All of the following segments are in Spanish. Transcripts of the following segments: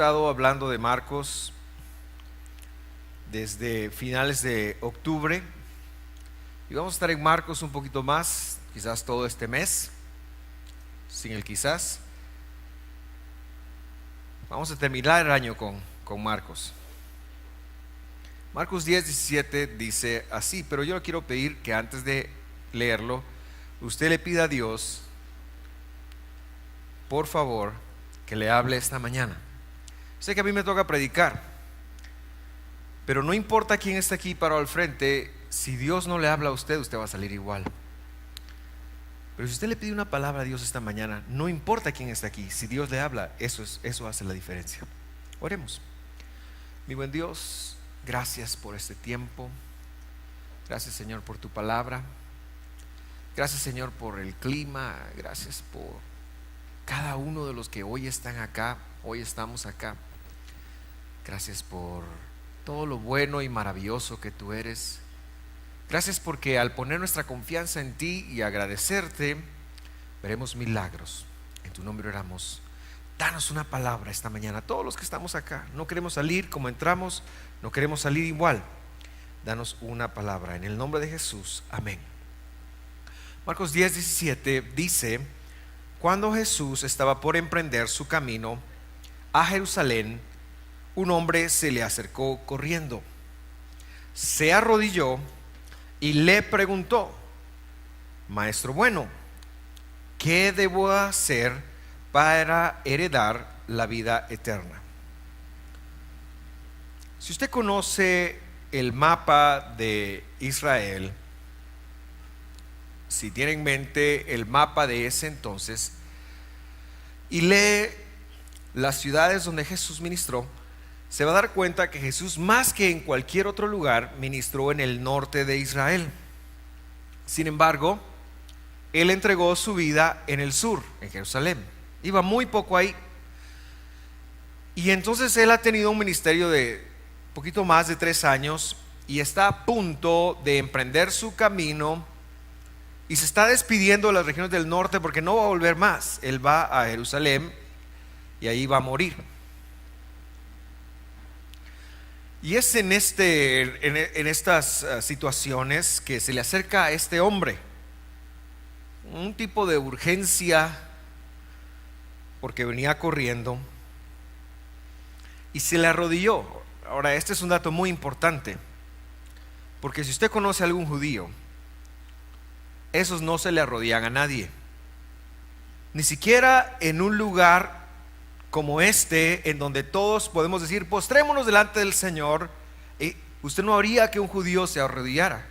estado hablando de Marcos desde finales de octubre y vamos a estar en Marcos un poquito más, quizás todo este mes, sin el quizás. Vamos a terminar el año con Marcos. Marcos 10:17 dice así, pero yo le quiero pedir que antes de leerlo, usted le pida a Dios, por favor, que le hable esta mañana. Sé que a mí me toca predicar, pero no importa quién está aquí parado al frente, si Dios no le habla a usted, usted va a salir igual. Pero si usted le pide una palabra a Dios esta mañana, no importa quién está aquí, si Dios le habla, eso hace la diferencia. Oremos. Mi buen Dios, gracias por este tiempo. Gracias, Señor, por tu palabra. Gracias, Señor, por el clima. Gracias por cada uno de los que hoy están acá, hoy estamos acá. Gracias por todo lo bueno y maravilloso que tú eres. Gracias porque al poner nuestra confianza en ti y agradecerte, veremos milagros. En tu nombre oramos. Danos una palabra esta mañana. Todos los que estamos acá, no queremos salir como entramos, no queremos salir igual. Danos una palabra en el nombre de Jesús. Amén. Marcos 10:17 dice: cuando Jesús estaba por emprender su camino a Jerusalén, un hombre se le acercó corriendo, se arrodilló y le preguntó: Maestro bueno, ¿qué debo hacer para heredar la vida eterna? Si usted conoce el mapa de Israel, si tiene en mente el mapa de ese entonces y lee las ciudades donde Jesús ministró, se va a dar cuenta que Jesús, más que en cualquier otro lugar, ministró en el norte de Israel. Sin embargo, Él entregó su vida en el sur, en Jerusalén. Iba muy poco ahí. Y entonces Él ha tenido un ministerio de poquito más de 3 años y está a punto de emprender su camino y se está despidiendo de las regiones del norte porque no va a volver más. Él va a Jerusalén y ahí va a morir. Y es en estas situaciones que se le acerca a este hombre un tipo de urgencia, porque venía corriendo y se le arrodilló. Ahora, este es un dato muy importante, porque si usted conoce a algún judío, esos no se le arrodillan a nadie, ni siquiera en un lugar como este, en donde todos podemos decir postrémonos delante del Señor. Usted no haría que un judío se arrodillara,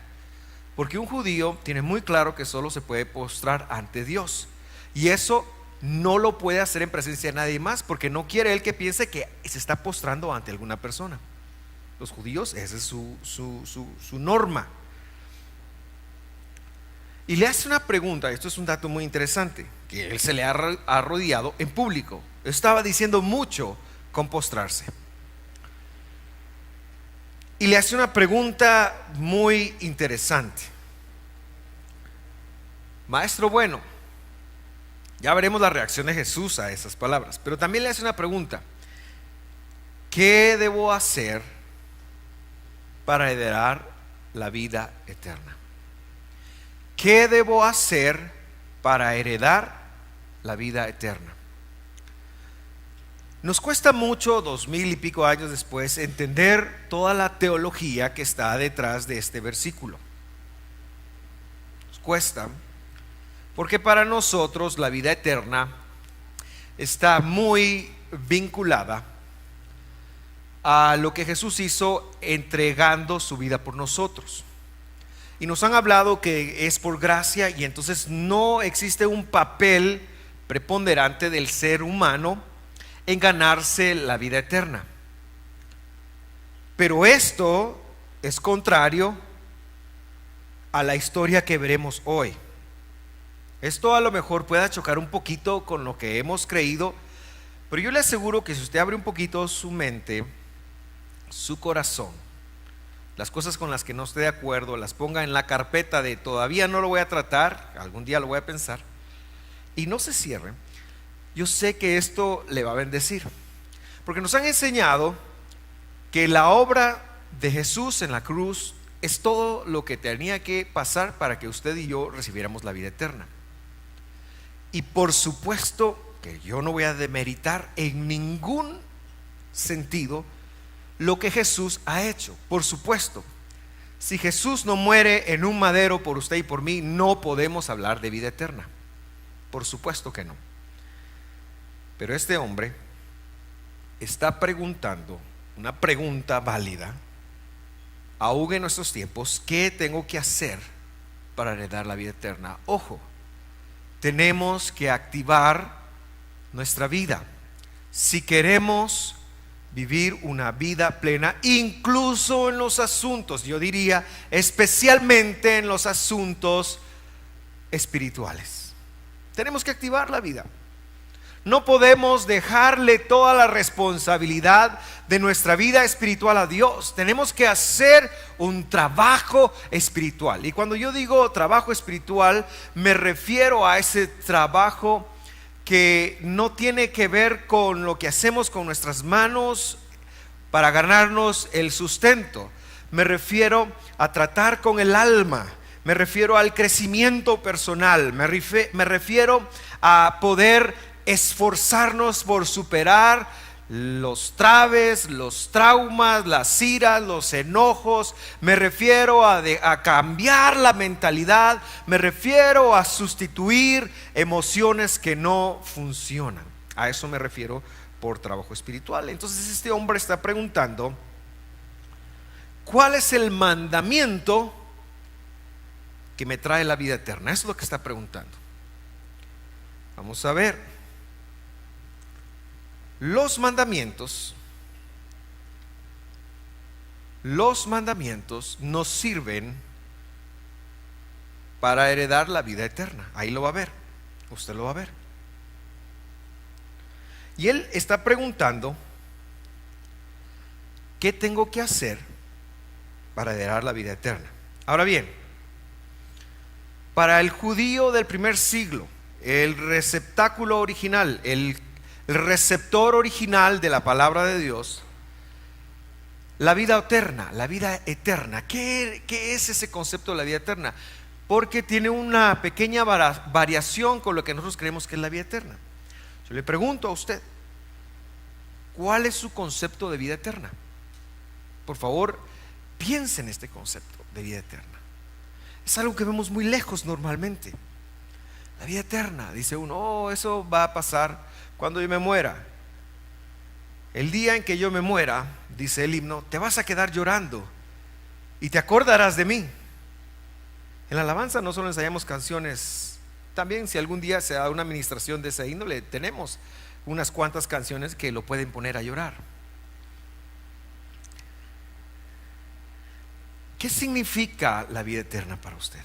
porque un judío tiene muy claro que solo se puede postrar ante Dios, y eso no lo puede hacer en presencia de nadie más, porque no quiere él que piense que se está postrando ante alguna persona. Los judíos, esa es su norma. Y le hace una pregunta. Esto es un dato muy interesante, que él se le ha arrodillado en público. Estaba diciendo mucho con postrarse. Y le hace una pregunta muy interesante: Maestro bueno. Ya veremos la reacción de Jesús a esas palabras, pero también le hace una pregunta: ¿qué debo hacer para heredar la vida eterna? ¿Qué debo hacer para heredar la vida eterna? Nos cuesta mucho, 2000 y pico años después, entender toda la teología que está detrás de este versículo. Nos cuesta, porque para nosotros la vida eterna está muy vinculada a lo que Jesús hizo entregando su vida por nosotros. Y nos han hablado que es por gracia, y entonces no existe un papel preponderante del ser humano en ganarse la vida eterna. Pero esto es contrario a la historia que veremos hoy. Esto a lo mejor pueda chocar un poquito con lo que hemos creído, pero yo le aseguro que si usted abre un poquito su mente, su corazón, las cosas con las que no esté de acuerdo, las ponga en la carpeta de todavía no lo voy a tratar, algún día lo voy a pensar, y no se cierre, yo sé que esto le va a bendecir. Porque nos han enseñado que la obra de Jesús en la cruz es todo lo que tenía que pasar para que usted y yo recibiéramos la vida eterna. Y por supuesto que yo no voy a demeritar en ningún sentido lo que Jesús ha hecho. Por supuesto, si Jesús no muere en un madero por usted y por mí, no podemos hablar de vida eterna. Por supuesto que no. Pero este hombre está preguntando una pregunta válida, aún en nuestros tiempos: ¿qué tengo que hacer para heredar la vida eterna? Ojo, tenemos que activar nuestra vida si queremos vivir una vida plena, incluso en los asuntos, yo diría especialmente en los asuntos espirituales. Tenemos que activar la vida. No podemos dejarle toda la responsabilidad de nuestra vida espiritual a Dios. Tenemos que hacer un trabajo espiritual. Y cuando yo digo trabajo espiritual, me refiero a ese trabajo que no tiene que ver con lo que hacemos con nuestras manos para ganarnos el sustento. Me refiero a tratar con el alma. Me refiero al crecimiento personal. Me refiero a poder esforzarnos por superar los traves, los traumas, las iras, los enojos. Me refiero a cambiar la mentalidad. Me refiero a sustituir emociones que no funcionan. A eso me refiero por trabajo espiritual. Entonces este hombre está preguntando: ¿cuál es el mandamiento que me trae la vida eterna? Eso es lo que está preguntando. Vamos a ver. Los mandamientos nos sirven para heredar la vida eterna. Ahí lo va a ver, usted lo va a ver. Y él está preguntando: ¿qué tengo que hacer para heredar la vida eterna? Ahora bien, para el judío del primer siglo, el receptáculo original, el receptor original de la palabra de Dios, la vida eterna, ¿qué es ese concepto de la vida eterna? Porque tiene una pequeña variación con lo que nosotros creemos que es la vida eterna. Yo le pregunto a usted: ¿cuál es su concepto de vida eterna? Por favor, piense en este concepto de vida eterna. Es algo que vemos muy lejos normalmente. La vida eterna, dice uno: oh, eso va a pasar cuando yo me muera. El día en que yo me muera, dice el himno, te vas a quedar llorando y te acordarás de mí. En la alabanza no solo ensayamos canciones, también si algún día se da una administración de esa índole, tenemos unas cuantas canciones que lo pueden poner a llorar. ¿Qué significa la vida eterna para usted?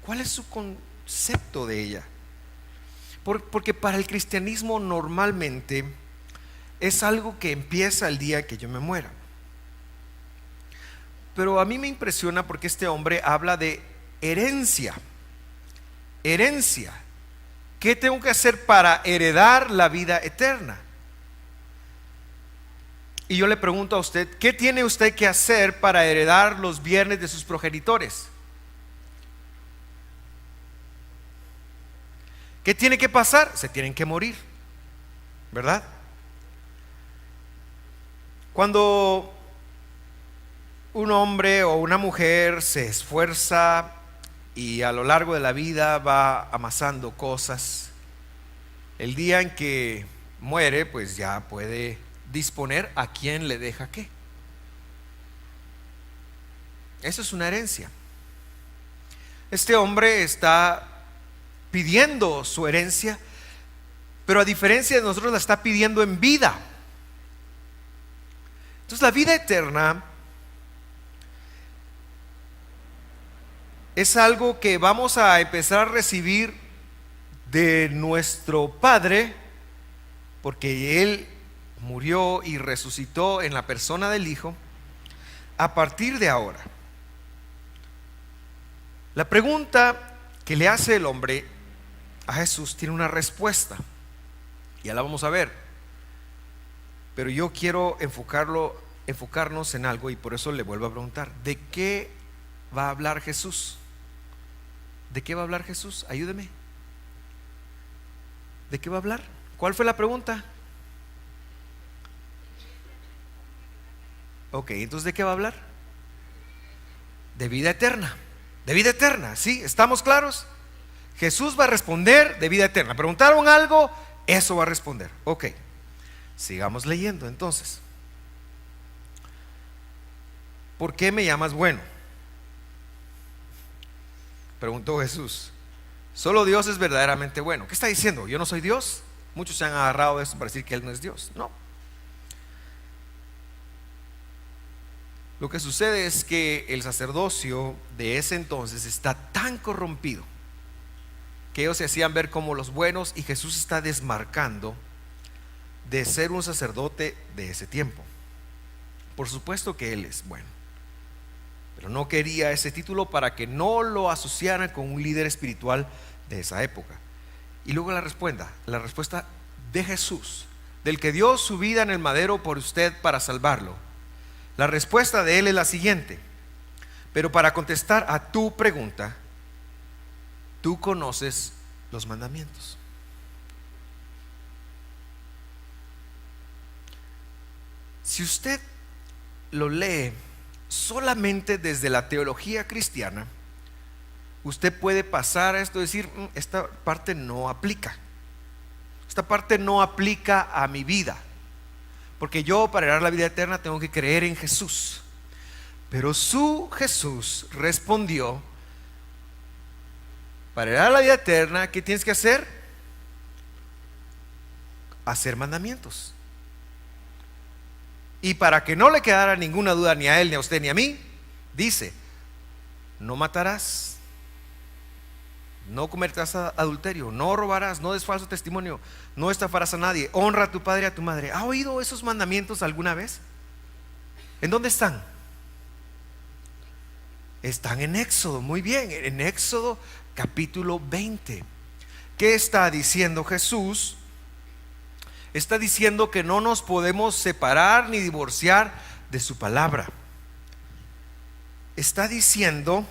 ¿Cuál es su concepto de ella? Porque para el cristianismo normalmente es algo que empieza el día que yo me muera. Pero a mí me impresiona porque este hombre habla de herencia. Herencia. ¿Qué tengo que hacer para heredar la vida eterna? Y yo le pregunto a usted: ¿qué tiene usted que hacer para heredar los bienes de sus progenitores? ¿Qué tiene que pasar? Se tienen que morir, ¿verdad? Cuando un hombre o una mujer se esfuerza y a lo largo de la vida va amasando cosas, el día en que muere, pues ya puede disponer a quién le deja qué. Eso es una herencia. Este hombre está pidiendo su herencia, pero a diferencia de nosotros la está pidiendo en vida. Entonces la vida eterna es algo que vamos a empezar a recibir de nuestro Padre, porque Él murió y resucitó en la persona del Hijo a partir de ahora. La pregunta que le hace el hombre a Jesús tiene una respuesta, ya la vamos a ver. Pero yo quiero enfocarnos en algo, y por eso le vuelvo a preguntar: ¿de qué va a hablar Jesús? ¿De qué va a hablar Jesús? Ayúdeme. ¿De qué va a hablar? ¿Cuál fue la pregunta? Ok, entonces ¿de qué va a hablar? De vida eterna. De vida eterna, ¿sí? ¿Estamos claros? Jesús va a responder de vida eterna. Preguntaron algo, eso va a responder. Ok, sigamos leyendo entonces. ¿Por qué me llamas bueno?, preguntó Jesús. Solo Dios es verdaderamente bueno. ¿Qué está diciendo? ¿Yo no soy Dios? Muchos se han agarrado de esto para decir que Él no es Dios. No. Lo que sucede es que el sacerdocio de ese entonces está tan corrompido que ellos se hacían ver como los buenos, y Jesús está desmarcando de ser un sacerdote de ese tiempo. Por supuesto que Él es bueno, pero no quería ese título para que no lo asociaran con un líder espiritual de esa época. Y luego la respuesta de Jesús, del que dio su vida en el madero por usted para salvarlo. La respuesta de Él es la siguiente: pero para contestar a tu pregunta, tú conoces los mandamientos. Si usted lo lee solamente desde la teología cristiana, usted puede pasar a esto y decir: esta parte no aplica. Esta parte no aplica a mi vida, porque yo, para heredar la vida eterna, tengo que creer en Jesús. Pero su Jesús respondió: para heredar la vida eterna, ¿qué tienes que hacer? Hacer mandamientos. Y para que no le quedara ninguna duda ni a él, ni a usted, ni a mí, dice: no matarás, no cometerás adulterio, no robarás, no des falso testimonio, no estafarás a nadie, honra a tu padre y a tu madre. ¿Ha oído esos mandamientos alguna vez? ¿En dónde están? Están en Éxodo. Muy bien, en Éxodo capítulo 20. ¿Qué está diciendo Jesús? Está diciendo que no nos podemos separar ni divorciar de su palabra. Está diciendo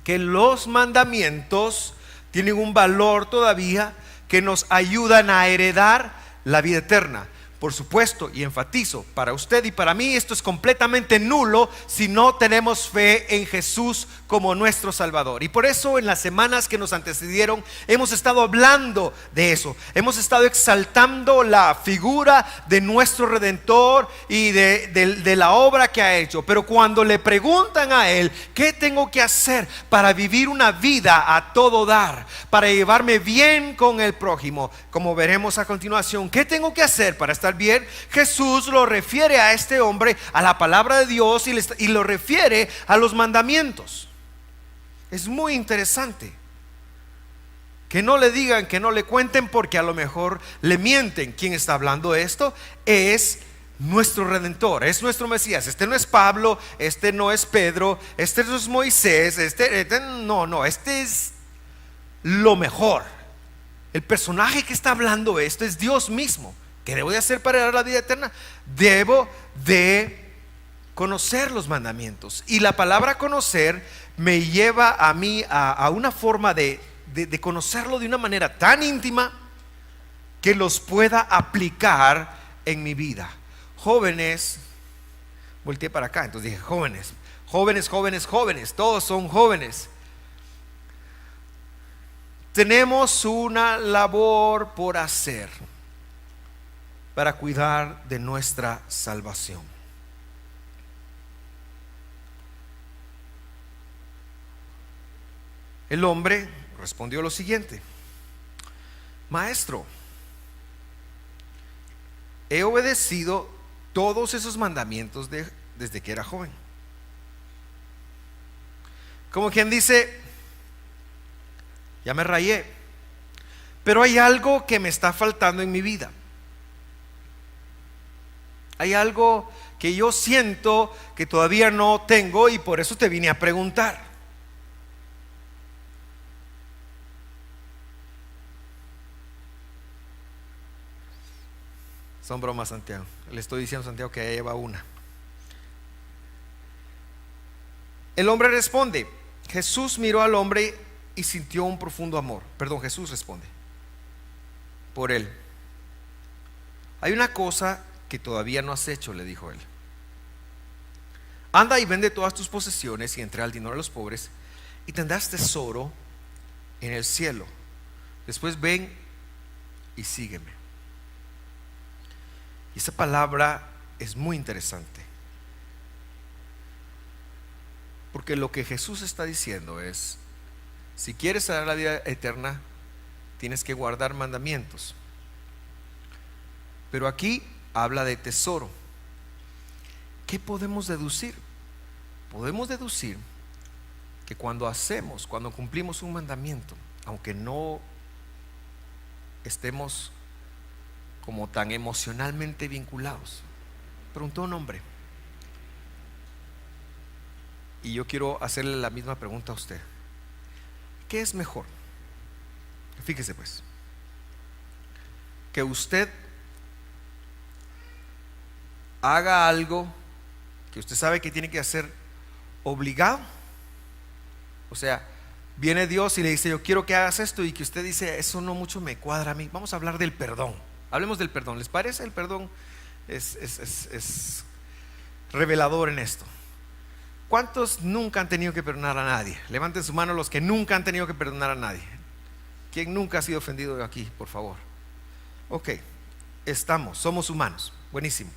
que los mandamientos tienen un valor todavía, que nos ayudan a heredar la vida eterna. Por supuesto, y enfatizo, para usted y para mí esto es completamente nulo si no tenemos fe en Jesús como nuestro Salvador. Y por eso en las semanas que nos antecedieron hemos estado hablando de eso. Hemos estado exaltando la figura de nuestro Redentor y de la obra que ha hecho. Pero cuando le preguntan a Él: ¿qué tengo que hacer para vivir una vida a todo dar, para llevarme bien con el prójimo? Como veremos a continuación, ¿qué tengo que hacer para estar bien? Jesús lo refiere a este hombre a la palabra de Dios y lo refiere a los mandamientos. Es muy interesante que no le digan, que no le cuenten, porque a lo mejor le mienten. ¿Quién está hablando de esto? Es nuestro Redentor, es nuestro Mesías. Este no es Pablo, este no es Pedro, este no es Moisés, este es lo mejor. El personaje que está hablando esto es Dios mismo. ¿Qué debo de hacer para heredar la vida eterna? Debo de conocer los mandamientos. Y la palabra conocer me lleva a mí a una forma de conocerlo de una manera tan íntima que los pueda aplicar en mi vida. Jóvenes, volteé para acá, entonces dije jóvenes, todos son jóvenes. Tenemos una labor por hacer para cuidar de nuestra salvación. El hombre respondió lo siguiente: Maestro, he obedecido todos esos mandamientos desde que era joven. Como quien dice: ya me rayé, pero hay algo que me está faltando en mi vida. Hay algo que yo siento que todavía no tengo, y por eso te vine a preguntar. Son bromas, Santiago. Le estoy diciendo a Santiago que ya lleva una. El hombre responde. Jesús miró al hombre y sintió un profundo amor. Perdón, Jesús responde por él. Hay una cosa que todavía no has hecho, le dijo él. Anda y vende todas tus posesiones y entrega el dinero a los pobres y tendrás tesoro en el cielo. Después ven y sígueme. Y esa palabra es muy interesante, porque lo que Jesús está diciendo es: si quieres dar la vida eterna, tienes que guardar mandamientos. Pero aquí habla de tesoro. ¿Qué podemos deducir? Podemos deducir que cuando cumplimos un mandamiento, aunque no estemos como tan emocionalmente vinculados. Preguntó un hombre, y yo quiero hacerle la misma pregunta a usted: ¿qué es mejor? Fíjese pues, que usted haga algo que usted sabe que tiene que hacer obligado. O sea, viene Dios y le dice: yo quiero que hagas esto, y que usted dice: eso no mucho me cuadra a mí. Vamos a hablar del perdón. Hablemos del perdón. ¿Les parece? El perdón es revelador en esto. ¿Cuántos nunca han tenido que perdonar a nadie? Levanten su mano los que nunca han tenido que perdonar a nadie. ¿Quién nunca ha sido ofendido aquí, por favor? Ok, somos humanos. Buenísimo.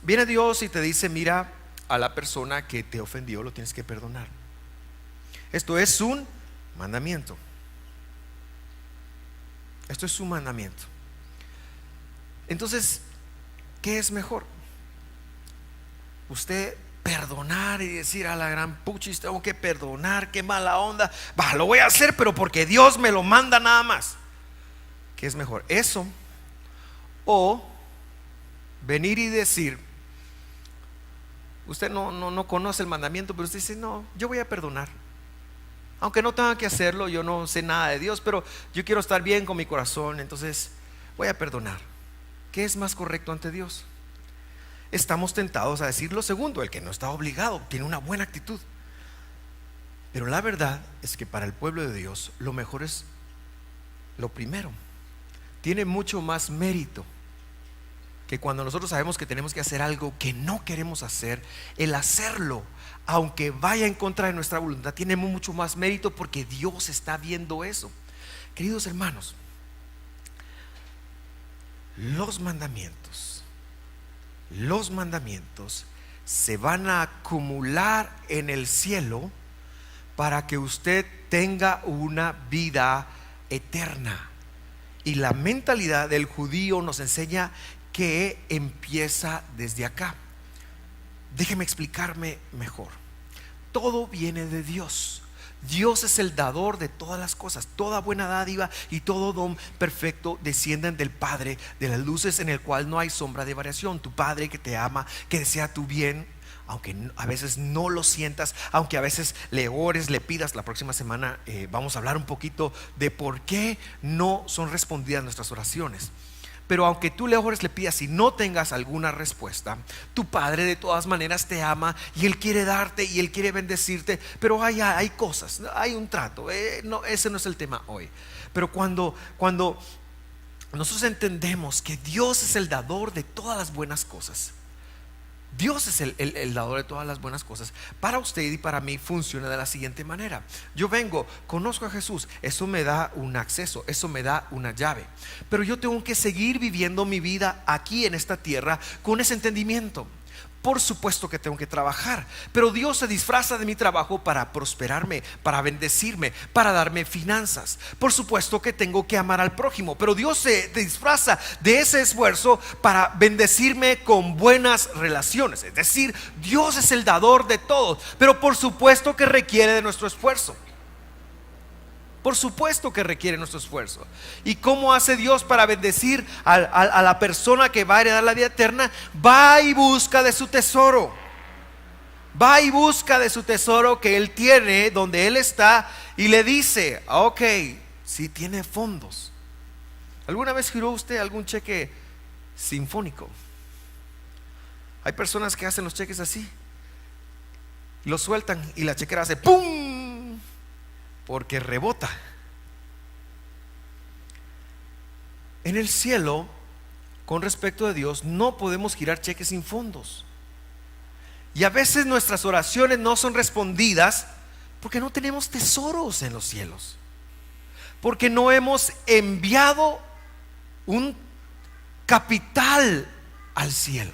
Viene Dios y te dice: mira, a la persona que te ofendió lo tienes que perdonar. Esto es un mandamiento. Esto es un mandamiento. Entonces, ¿qué es mejor? Usted perdonar y decir: a la gran puchis, tengo que perdonar, qué mala onda, lo voy a hacer, pero porque Dios me lo manda nada más. ¿Qué es mejor? Eso, o venir y decir: usted no conoce el mandamiento, pero usted dice: no, yo voy a perdonar, aunque no tenga que hacerlo, yo no sé nada de Dios, pero yo quiero estar bien con mi corazón, entonces voy a perdonar. ¿Qué es más correcto ante Dios? Estamos tentados a decir lo segundo: el que no está obligado tiene una buena actitud. Pero la verdad es que para el pueblo de Dios lo mejor es lo primero. Tiene mucho más mérito que cuando nosotros sabemos que tenemos que hacer algo que no queremos hacer. El hacerlo, aunque vaya en contra de nuestra voluntad, tiene mucho más mérito, porque Dios está viendo eso. Queridos hermanos, los mandamientos se van a acumular en el cielo para que usted tenga una vida eterna. Y la mentalidad del judío nos enseña que empieza desde acá. Déjeme explicarme mejor. Todo viene de Dios. Dios es el dador de todas las cosas. Toda buena dádiva y todo don perfecto descienden del Padre de las luces, en el cual no hay sombra de variación. Tu Padre que te ama, que desea tu bien, aunque a veces no lo sientas, aunque a veces le ores, le pidas. La próxima semana vamos a hablar un poquito de por qué no son respondidas nuestras oraciones. Pero aunque tú le ores, le pidas y no tengas alguna respuesta, tu Padre de todas maneras te ama, y Él quiere darte y Él quiere bendecirte. Pero hay cosas, hay un trato. No, ese no es el tema hoy. Pero cuando nosotros entendemos que Dios es el dador de todas las buenas cosas, Dios es el dador de todas las buenas cosas. Para usted y para mí funciona de la siguiente manera: yo vengo, conozco a Jesús, eso me da un acceso, eso me da una llave. Pero yo tengo que seguir viviendo mi vida aquí en esta tierra con ese entendimiento. Por supuesto que tengo que trabajar, pero Dios se disfraza de mi trabajo para prosperarme, para bendecirme, para darme finanzas. Por supuesto que tengo que amar al prójimo, pero Dios se disfraza de ese esfuerzo para bendecirme con buenas relaciones. Es decir, Dios es el dador de todo, pero por supuesto que requiere de nuestro esfuerzo. Por supuesto que requiere nuestro esfuerzo. ¿Y cómo hace Dios para bendecir a la persona que va a heredar la vida eterna? Va y busca de su tesoro. Va y busca de su tesoro que Él tiene donde Él está, y le dice: ok, si tiene fondos. ¿Alguna vez giró usted algún cheque sinfónico. Hay personas que hacen los cheques así, los sueltan y la chequera hace ¡pum! Porque rebota. En el cielo, con respecto a Dios, no podemos girar cheques sin fondos. Y a veces nuestras oraciones no son respondidas porque no tenemos tesoros en los cielos, porque no hemos enviado un capital al cielo.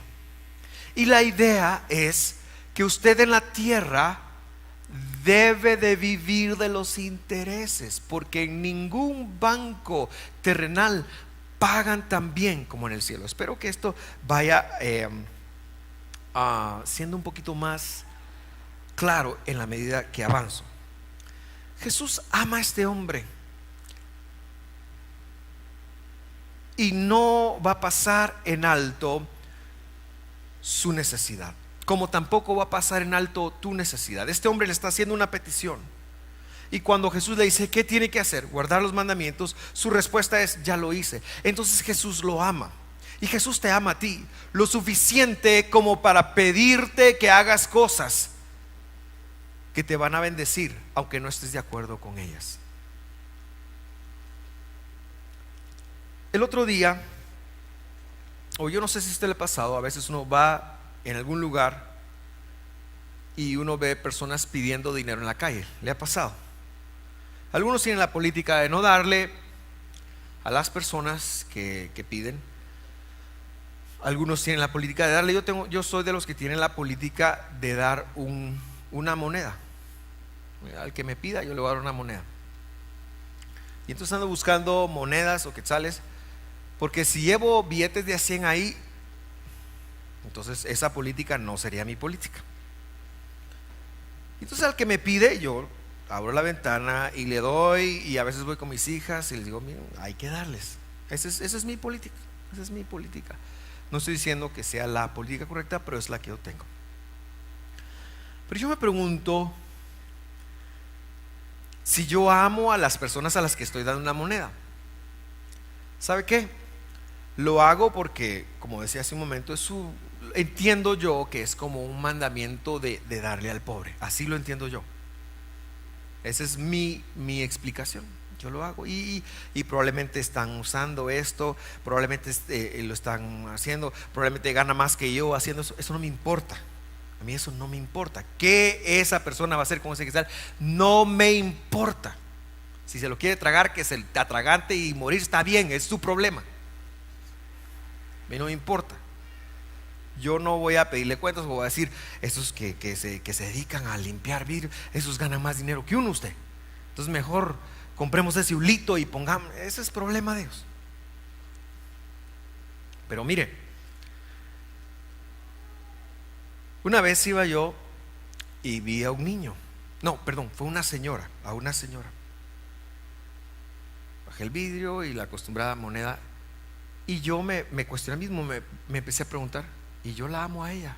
Y la idea es que usted en la tierra debe de vivir de los intereses, porque en ningún banco terrenal pagan tan bien como en el cielo. Espero que esto vaya siendo un poquito más claro en la medida que avanzo. Jesús ama a este hombre y no va a pasar en alto su necesidad, como tampoco va a pasar en alto tu necesidad. Este hombre le está haciendo una petición, y cuando Jesús le dice ¿qué tiene que hacer? Guardar los mandamientos. Su respuesta es ya lo hice. Entonces Jesús lo ama, y Jesús te ama a ti lo suficiente como para pedirte que hagas cosas que te van a bendecir aunque no estés de acuerdo con ellas. El otro día, o yo no sé si a usted le ha pasado, a veces uno va en algún lugar y uno ve personas pidiendo dinero en la calle. ¿Le ha pasado? Algunos tienen la política de no darle a las personas que piden. Algunos tienen la política de darle. Yo soy de los que tienen la política de dar una moneda. Al que me pida yo le voy a dar una moneda. Y entonces ando buscando monedas o quetzales, porque si llevo billetes de a 100 ahí, entonces esa política no sería mi política. Entonces al que me pide, yo abro la ventana y le doy. Y a veces voy con mis hijas y les digo, miren, hay que darles. Esa es mi política. Esa es mi política. No estoy diciendo que sea la política correcta, pero es la que yo tengo. Pero yo me pregunto, si yo amo a las personas a las que estoy dando una moneda, ¿sabe qué? Lo hago porque, como decía hace un momento, entiendo yo que es como un mandamiento de darle al pobre. Así lo entiendo yo. Esa es mi explicación. Yo lo hago y probablemente están usando esto, probablemente lo están haciendo, probablemente gana más que yo haciendo eso. Eso no me importa. A mí eso no me importa. ¿Qué esa persona va a hacer con ese quetzal? No me importa. Si se lo quiere tragar, que se atragante y morir, está bien, es su problema. A mí no me importa. Yo no voy a pedirle cuentas, voy a decir, esos que se dedican a limpiar vidrio, esos ganan más dinero que uno usted. Entonces mejor compremos ese hulito y pongamos. Ese es problema de ellos. Pero mire, una vez iba yo y vi a un niño. No, perdón, fue una señora. A una señora. Bajé el vidrio y la acostumbrada moneda. Y yo me cuestioné mismo, me empecé a preguntar, ¿y yo la amo a ella?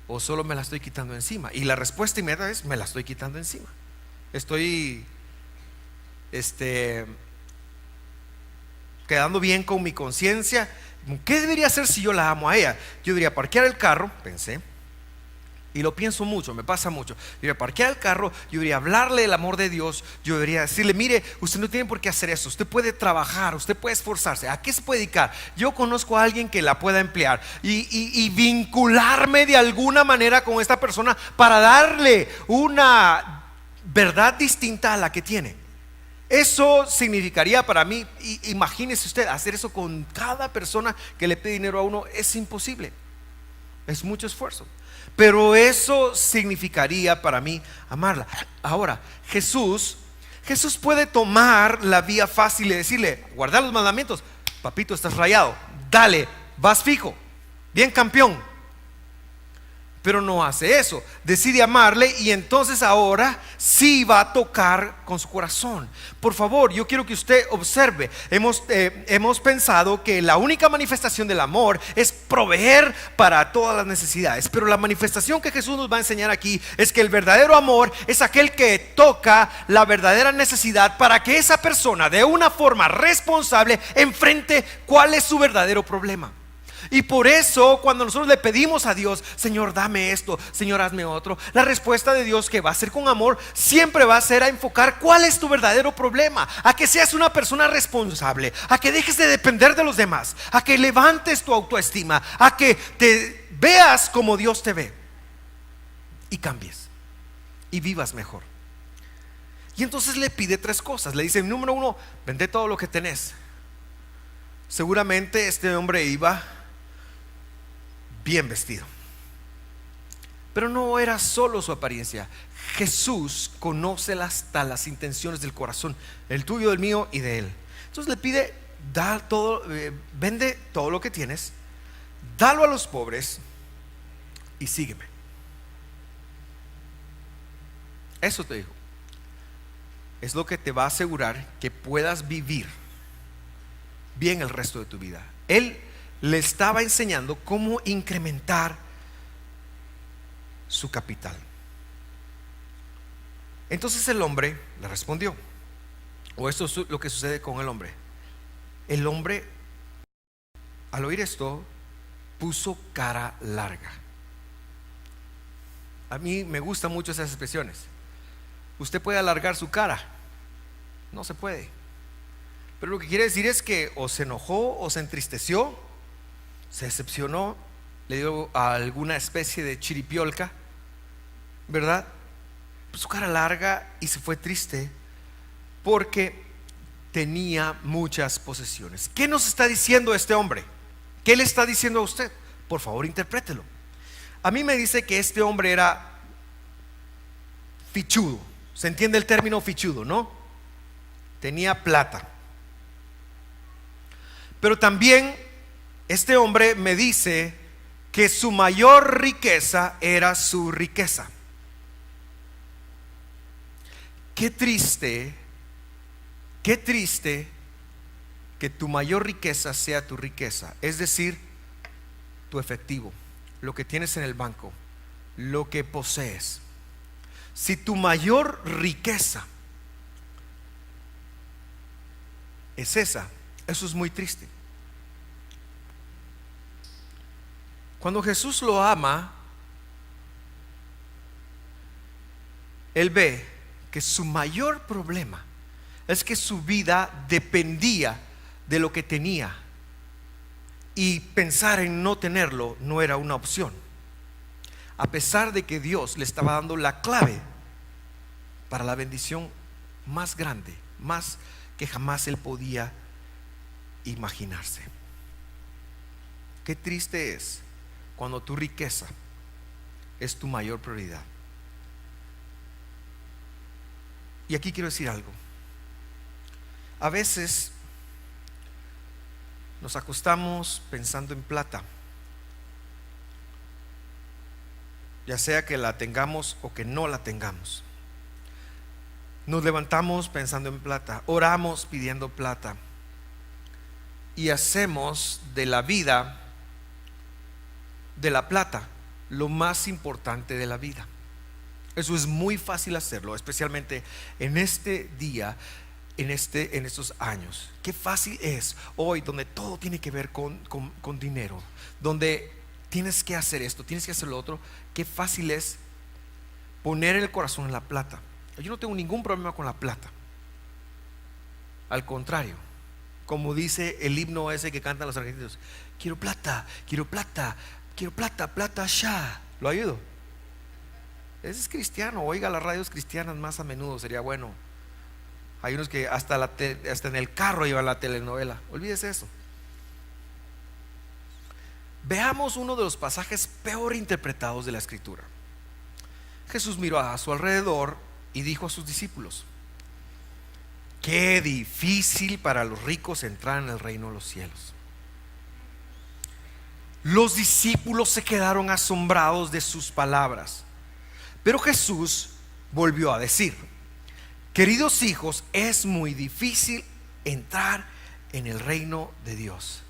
¿O solo me la estoy quitando encima? Y la respuesta inmediata es, me la estoy quitando encima. Estoy quedando bien con mi conciencia. ¿Qué debería hacer si yo la amo a ella? Yo diría parquear el carro, pensé, y lo pienso mucho, me pasa mucho. Yo diría parquear el carro, yo debería hablarle del amor de Dios, yo debería decirle, mire, usted no tiene por qué hacer eso, usted puede trabajar, usted puede esforzarse. ¿A qué se puede dedicar? Yo conozco a alguien que la pueda emplear y vincularme de alguna manera con esta persona para darle una verdad distinta a la que tiene. Eso significaría para mí, imagínese usted, hacer eso con cada persona que le pide dinero a uno. Es imposible, es mucho esfuerzo, pero eso significaría para mí amarla. Ahora, Jesús puede tomar la vía fácil y decirle, guardar los mandamientos, papito, estás rayado, dale, vas fijo, bien campeón. pero no hace eso. Decide amarle y entonces ahora sí va a tocar con su corazón. Por favor, yo quiero que usted observe. Hemos pensado que la única manifestación del amor es proveer para todas las necesidades, pero la manifestación que Jesús nos va a enseñar aquí es que el verdadero amor es aquel que toca la verdadera necesidad para que esa persona de una forma responsable enfrente cuál es su verdadero problema. Y por eso cuando nosotros le pedimos a Dios, Señor, dame esto, Señor, hazme otro, la respuesta de Dios, que va a ser con amor, siempre va a ser a enfocar cuál es tu verdadero problema, a que seas una persona responsable, a que dejes de depender de los demás, a que levantes tu autoestima, a que te veas como Dios te ve y cambies y vivas mejor. Y entonces le pide 3 cosas. Le dice, número 1, vende todo lo que tenés. Seguramente este hombre iba bien vestido, pero no era solo su apariencia. Jesús conoce hasta las intenciones del corazón, el tuyo, del mío y de él. Entonces le pide, da todo, vende todo lo que tienes, dalo a los pobres y sígueme. Eso te dijo, es lo que te va a asegurar que puedas vivir bien el resto de tu vida. Él le estaba enseñando cómo incrementar su capital. Entonces el hombre le respondió, o esto es lo que sucede con el hombre. El hombre, al oír esto, puso cara larga. A mí me gustan mucho esas expresiones. Usted puede alargar su cara, no se puede, pero lo que quiere decir es que o se enojó o se entristeció, se decepcionó, le dio alguna especie de chiripiolca, ¿verdad? Su cara larga y se fue triste porque tenía muchas posesiones. ¿Qué nos está diciendo este hombre? ¿Qué le está diciendo a usted? Por favor, interprételo. A mí me dice que este hombre era fichudo. ¿Se entiende el término fichudo, no? Tenía plata. Pero también este hombre me dice que su mayor riqueza era su riqueza. Qué triste que tu mayor riqueza sea tu riqueza, es decir, tu efectivo, lo que tienes en el banco, lo que posees. Si tu mayor riqueza es esa, eso es muy triste. Cuando Jesús lo ama, Él ve que su mayor problema es que su vida dependía de lo que tenía, y pensar en no tenerlo no era una opción, a pesar de que Dios le estaba dando la clave para la bendición más grande, más que jamás él podía imaginarse. Qué triste es cuando tu riqueza es tu mayor prioridad. Y aquí quiero decir algo. A veces nos acostamos pensando en plata, ya sea que la tengamos o que no la tengamos. Nos levantamos pensando en plata, oramos pidiendo plata, y hacemos de la vida, de la plata, lo más importante de la vida. Eso es muy fácil hacerlo, especialmente en este día, en estos años. Qué fácil es hoy, donde todo tiene que ver con dinero, donde tienes que hacer esto, tienes que hacer lo otro. Qué fácil es poner el corazón en la plata. Yo no tengo ningún problema con la plata, al contrario, como dice el himno ese que cantan los argentinos: quiero plata, quiero plata, quiero plata, plata ya. ¿Lo ayudo? Ese es cristiano. Oiga las radios cristianas más a menudo, sería bueno. Hay unos que hasta en el carro llevan la telenovela. Olvídese eso. Veamos uno de los pasajes peor interpretados de la escritura. Jesús miró a su alrededor y dijo a sus discípulos: qué difícil para los ricos entrar en el reino de los cielos. Los discípulos se quedaron asombrados de sus palabras. Pero Jesús volvió a decir: queridos hijos, es muy difícil entrar en el reino de Dios.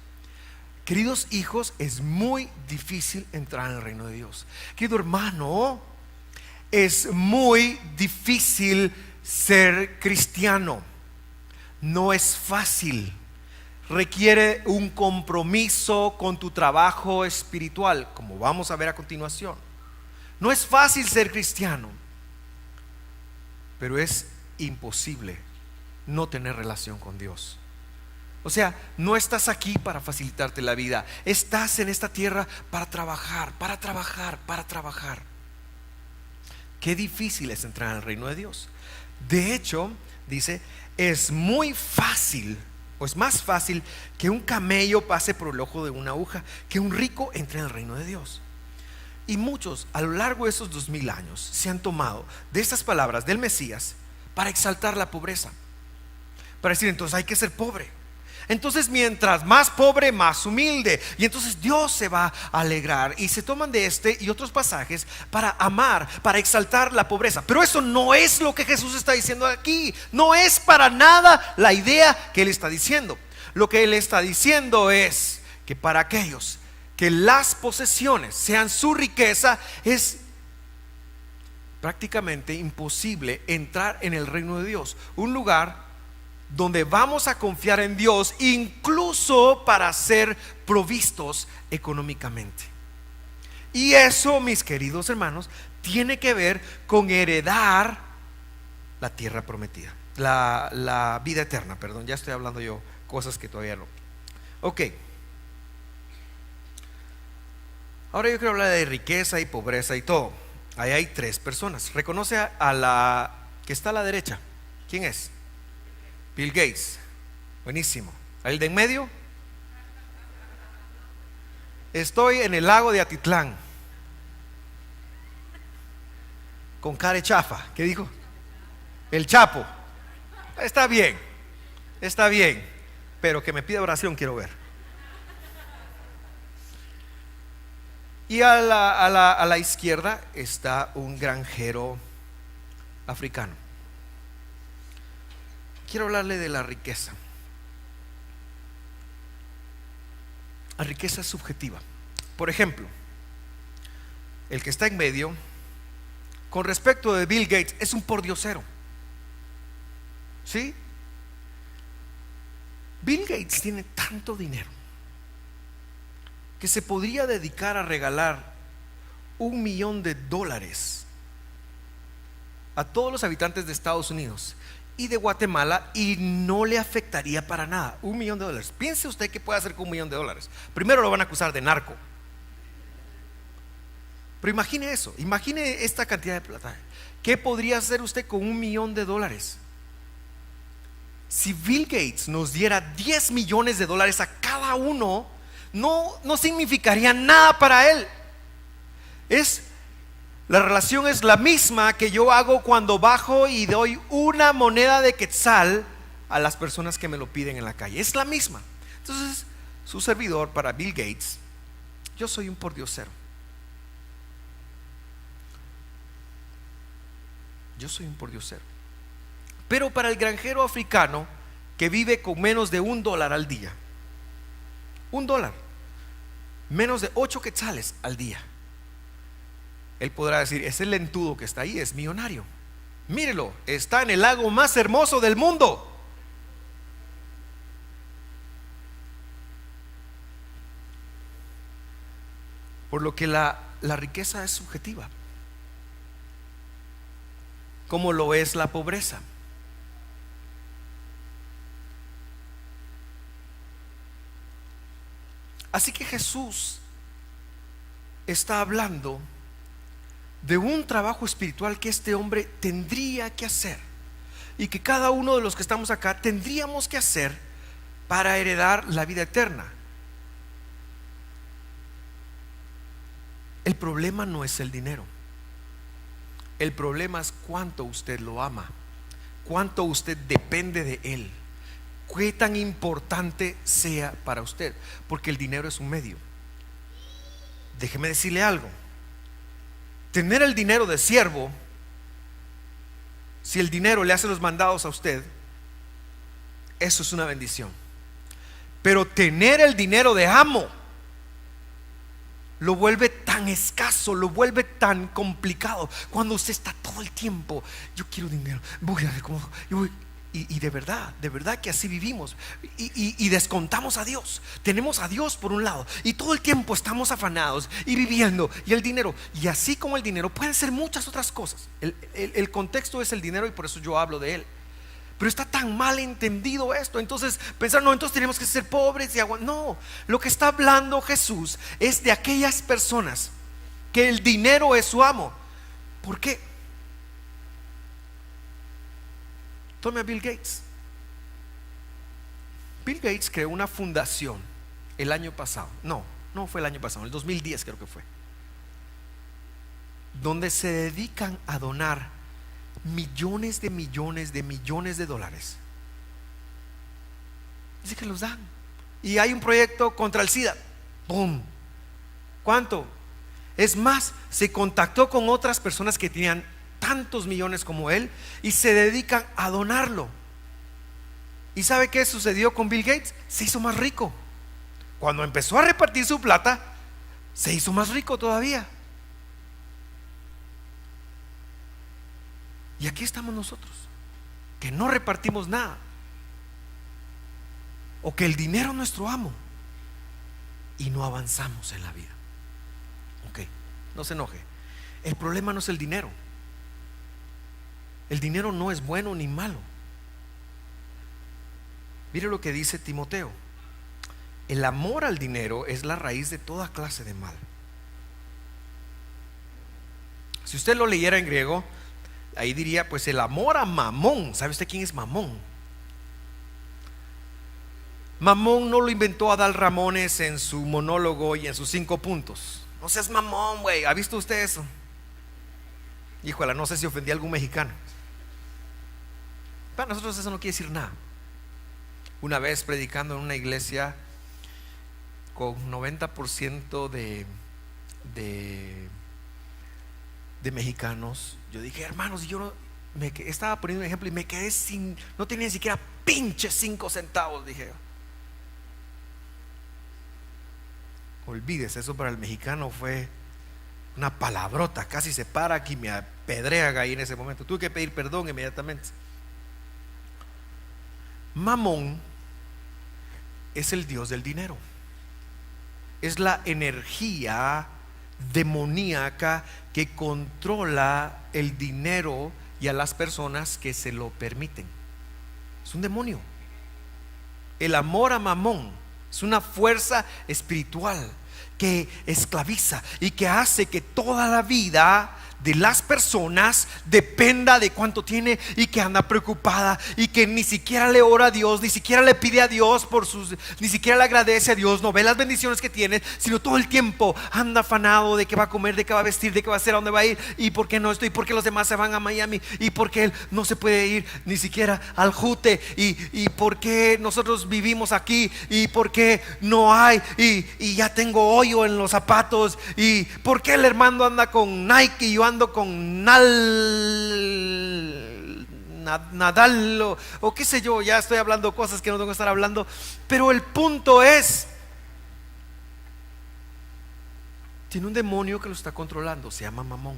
Queridos hijos, es muy difícil entrar en el reino de Dios. Querido hermano, es muy difícil ser cristiano. No es fácil. Requiere un compromiso con tu trabajo espiritual, como vamos a ver a continuación. No es fácil ser cristiano, pero es imposible no tener relación con Dios. O sea, no estás aquí para facilitarte la vida. Estás en esta tierra para trabajar, para trabajar, para trabajar. Qué difícil es entrar en el reino de Dios. De hecho, dice, es muy fácil, o es más fácil que un camello pase por el ojo de una aguja, que un rico entre en el reino de Dios. Y muchos a lo largo de esos 2000 años se han tomado de estas palabras del Mesías para exaltar la pobreza, para decir, entonces hay que ser pobre. Entonces mientras más pobre, más humilde, y entonces Dios se va a alegrar. Y se toman de este y otros pasajes para amar, para exaltar la pobreza. Pero eso no es lo que Jesús está diciendo aquí. No es para nada la idea que Él está diciendo. Lo que Él está diciendo es que para aquellos que las posesiones sean su riqueza, es prácticamente imposible entrar en el reino de Dios, un lugar donde vamos a confiar en Dios, incluso para ser provistos económicamente. Y eso, mis queridos hermanos, tiene que ver con heredar la tierra prometida, la vida eterna. Perdón, ya estoy hablando yo cosas que todavía no. Ok. Ahora yo quiero hablar de riqueza y pobreza y todo. Ahí hay tres personas. Reconoce a la que está a la derecha. ¿Quién es? Bill Gates. Buenísimo. ¿El de en medio? Estoy en el lago de Atitlán con cara de chafa. ¿Qué dijo? El Chapo. Está bien, pero que me pida oración quiero ver. Y a la izquierda está un granjero africano. Quiero hablarle de la riqueza. La riqueza es subjetiva. Por ejemplo, el que está en medio, con respecto de Bill Gates, es un pordiosero. ¿Sí? Bill Gates tiene tanto dinero que se podría dedicar a regalar $1,000,000 a todos los habitantes de Estados Unidos y de Guatemala, y no le afectaría para nada. $1,000,000. Piense usted qué puede hacer con $1,000,000. Primero lo van a acusar de narco, pero imagine eso, imagine esta cantidad de plata. ¿Qué podría hacer usted con $1,000,000? Si Bill Gates nos diera $10,000,000 a cada uno, no significaría nada para él. La relación es la misma que yo hago cuando bajo y doy una moneda de quetzal a las personas que me lo piden en la calle. Es la misma. Entonces, su servidor, para Bill Gates, yo soy un pordiosero. Yo soy un pordiosero. Pero para el granjero africano que vive con menos de $1 al día, $1, menos de 8 quetzales al día, él podrá decir, ese lentudo que está ahí es millonario. Mírelo, está en el lago más hermoso del mundo. Por lo que la riqueza es subjetiva, como lo es la pobreza. Así que Jesús está hablando de un trabajo espiritual que este hombre tendría que hacer, y que cada uno de los que estamos acá tendríamos que hacer para heredar la vida eterna. El problema no es el dinero. El problema es cuánto usted lo ama, cuánto usted depende de él, qué tan importante sea para usted, porque el dinero es un medio. déjeme decirle algo. Tener el dinero de siervo, si el dinero le hace los mandados a usted, eso es una bendición. Pero tener el dinero de amo lo vuelve tan escaso, lo vuelve tan complicado. Cuando usted está todo el tiempo, yo quiero dinero, voy a ver cómo, y de verdad que así vivimos. Y descontamos a Dios. Tenemos a Dios por un lado, y todo el tiempo estamos afanados y viviendo. Y el dinero, y así como el dinero, pueden ser muchas otras cosas. El contexto es el dinero, y por eso yo hablo de él. Pero está tan mal entendido esto. Entonces pensar, no, entonces tenemos que ser pobres y no, lo que está hablando Jesús es de aquellas personas que el dinero es su amo. ¿Por qué? Tome a Bill Gates. Bill Gates creó una fundación el año pasado. No fue el año pasado, el 2010 creo que fue, donde se dedican a donar millones de dólares. Dice que los dan. Y hay un proyecto contra el SIDA. ¡Bum! ¿Cuánto? Es más, se contactó con otras personas que tenían tantos millones como él y se dedican a donarlo. ¿Y sabe qué sucedió con Bill Gates? Se hizo más rico. Cuando empezó a repartir su plata, se hizo más rico todavía. Y aquí estamos nosotros, que no repartimos nada, o que el dinero es nuestro amo y no avanzamos en la vida. Ok, no se enoje. El problema no es el dinero. El dinero no es bueno ni malo. Mire lo que dice Timoteo: el amor al dinero es la raíz de toda clase de mal. Si usted lo leyera en griego, ahí diría, pues el amor a Mamón. ¿Sabe usted quién es Mamón? Mamón no lo inventó Adal Ramones en su monólogo y en sus 5 puntos. No seas mamón, güey. ¿Ha visto usted eso? Híjole, no sé si ofendí a algún mexicano. Para nosotros eso no quiere decir nada. Una vez predicando en una iglesia con 90% de mexicanos, yo dije, hermanos, y yo estaba poniendo un ejemplo y me quedé sin, no tenía ni siquiera pinches 5 centavos. Dije, olvídese, eso para el mexicano fue una palabrota, casi se para aquí, me apedrea ahí en ese momento. Tuve que pedir perdón inmediatamente. Mamón es el dios del dinero, es la energía demoníaca que controla el dinero y a las personas que se lo permiten. Es un demonio. El amor a Mamón es una fuerza espiritual que esclaviza y que hace que toda la vida de las personas dependa de cuánto tiene, y que anda preocupada y que ni siquiera le ora a Dios, ni siquiera le pide a Dios ni siquiera le agradece a Dios, no ve las bendiciones que tiene, sino todo el tiempo anda afanado de qué va a comer, de qué va a vestir, de qué va a hacer, a dónde va a ir, y por qué no estoy, por qué los demás se van a Miami, y por qué él no se puede ir ni siquiera al Jute, y por qué nosotros vivimos aquí, y por qué no hay, y ya tengo hoyo en los zapatos, y por qué el hermano anda con Nike y yo ando con Nadal o qué sé yo. Ya estoy hablando cosas que no tengo que estar hablando, pero el punto es, tiene un demonio que lo está controlando, se llama Mamón.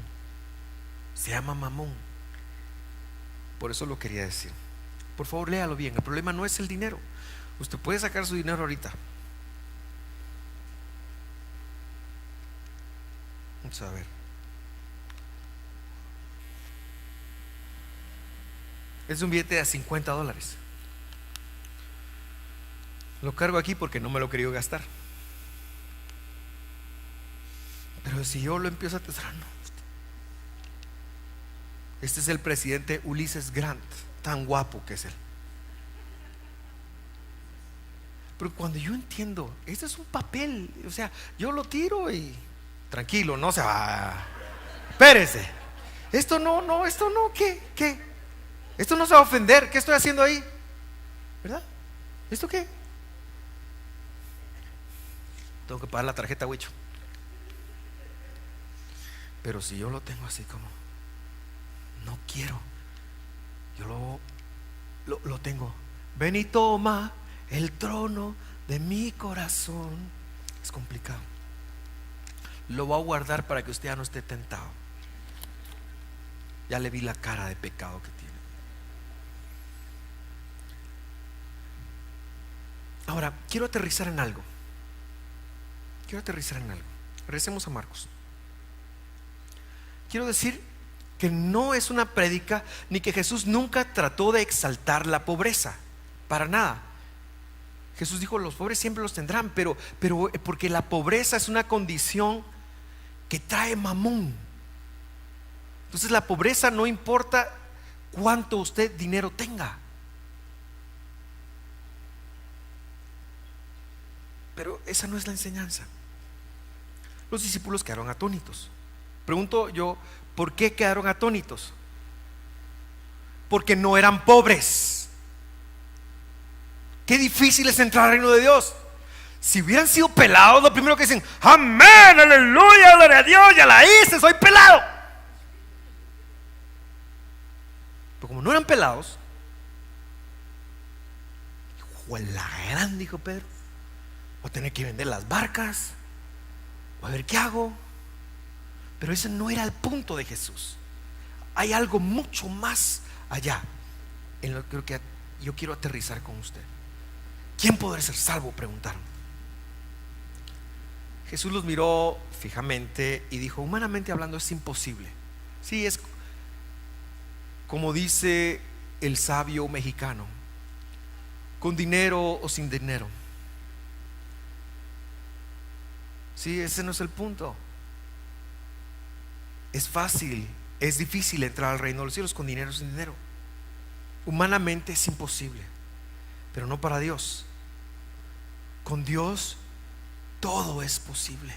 Se llama Mamón. Por eso lo quería decir. Por favor, léalo bien. El problema no es el dinero. Usted puede sacar su dinero ahorita. Vamos a ver. Es un billete de $50. Lo cargo aquí porque no me lo he querido gastar. Pero si yo lo empiezo a testar, no. Este es el presidente Ulises Grant, tan guapo que es él. Pero cuando yo entiendo, este es un papel, o sea, yo lo tiro y tranquilo, no se va. Espérese. Esto no, ¿qué? Esto no se va a ofender. ¿Qué estoy haciendo ahí? ¿Verdad? ¿Esto qué? Tengo que pagar la tarjeta, Huicho. Pero si yo lo tengo así como, no quiero, yo lo tengo. Ven y toma el trono de mi corazón. Es complicado. Lo voy a guardar para que usted ya no esté tentado. Ya le vi la cara de pecado que tiene. Ahora, quiero aterrizar en algo. Regresemos a Marcos. Quiero decir que no es una prédica ni que Jesús nunca trató de exaltar la pobreza, para nada. Jesús dijo: los pobres siempre los tendrán, pero porque la pobreza es una condición que trae mamón. Entonces la pobreza no importa cuánto usted dinero tenga. Pero esa no es la enseñanza. Los discípulos quedaron atónitos. Pregunto yo, ¿por qué quedaron atónitos? Porque no eran pobres. Qué difícil es entrar al reino de Dios. Si hubieran sido pelados, lo primero que dicen: amén, aleluya, gloria a Dios, ya la hice, soy pelado. Pero como no eran pelados, hijo de la gran, dijo Pedro, voy a tener que vender las barcas, voy a ver qué hago. Pero ese no era el punto de Jesús. Hay algo mucho más allá en lo que yo quiero aterrizar con usted. ¿Quién podrá ser salvo?, preguntaron. Jesús los miró fijamente y dijo: humanamente hablando es imposible. Sí, es como dice el sabio mexicano: con dinero o sin dinero. Sí, ese no es el punto. Es fácil, es difícil entrar al reino de los cielos con dinero o sin dinero. Humanamente es imposible, pero no para Dios. Con Dios todo es posible.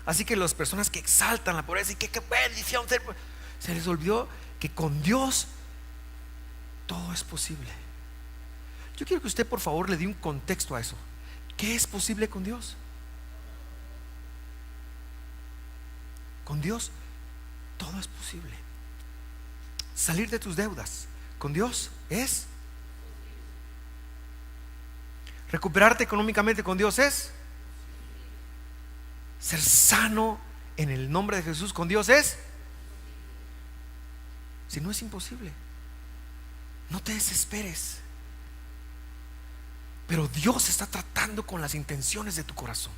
Así que las personas que exaltan la pobreza y que bendición, se les olvidó que con Dios todo es posible. Yo quiero que usted, por favor, le dé un contexto a eso. ¿Qué es posible con Dios? Con Dios todo es posible. Salir de tus deudas con Dios es. Recuperarte económicamente con Dios es. Ser sano en el nombre de Jesús con Dios es. Si no, es imposible. No te desesperes. Pero Dios está tratando con las intenciones de tu corazón,